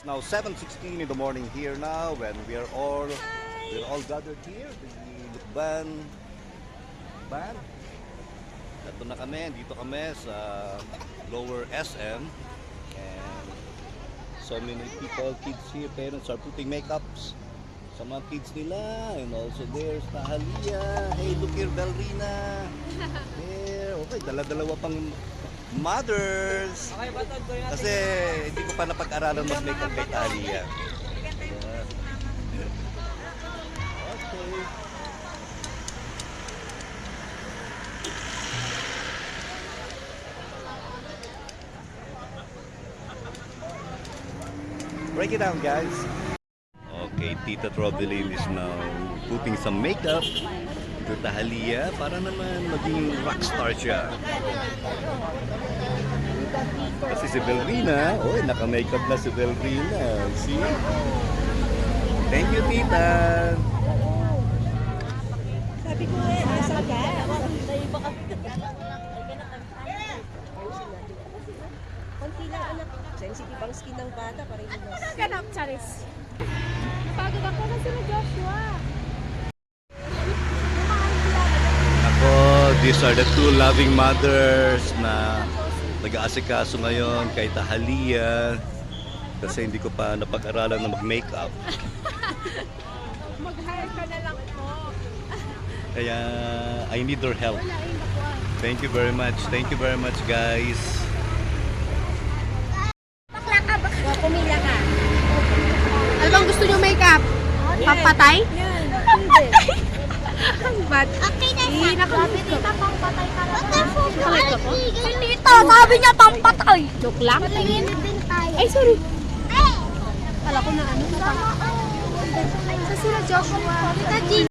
It's now 7:16 in the morning here now when we're all gathered here. The Lukban band. Ito na kami, dito kami sa Lower SM and so many people, kids here, parents are putting makeups sa mga kids nila and also there's Tahalia. Hey, look here, Belrina. There, okay, dala-dalawa pang mothers. Kasi hindi ko pa napag-aralan mag-makeup kay Tahalia. Okay. Break it down, guys. Okay, Tita Trovelin is now putting some makeup to Tahalia para naman maging rockstar siya. Kasi si Belrina, naka-makeup na si Belrina. See? Thank you, Tita. Sabi ko asa ka? Konti lang anak. Sensitive ang skin ng bata para hindi mas. Ganap, Charis. Pagod ako na sila Joshua. Ako, these are the two loving mothers na nag-aasikaso ngayon kay Tahalia kasi hindi ko pa napag-aralan na mag-makeup. Mag-hire ka na lang po. Kaya I need their help. Thank you very much. Thank you very much, guys. Pumila ka. Ano bang gusto nyo makeup? Pampatay? Yan. Hindi. Ang bad. Okay na Hindi siya. nakamit ko. Pampatay ka lang. Nakamit ko po? Hindi to. Sabi niya pampatay. Joke lang? Patingin din tayo. Ay, sorry. Eh! Kala ko na ano. Sa sila Joshua. Kita,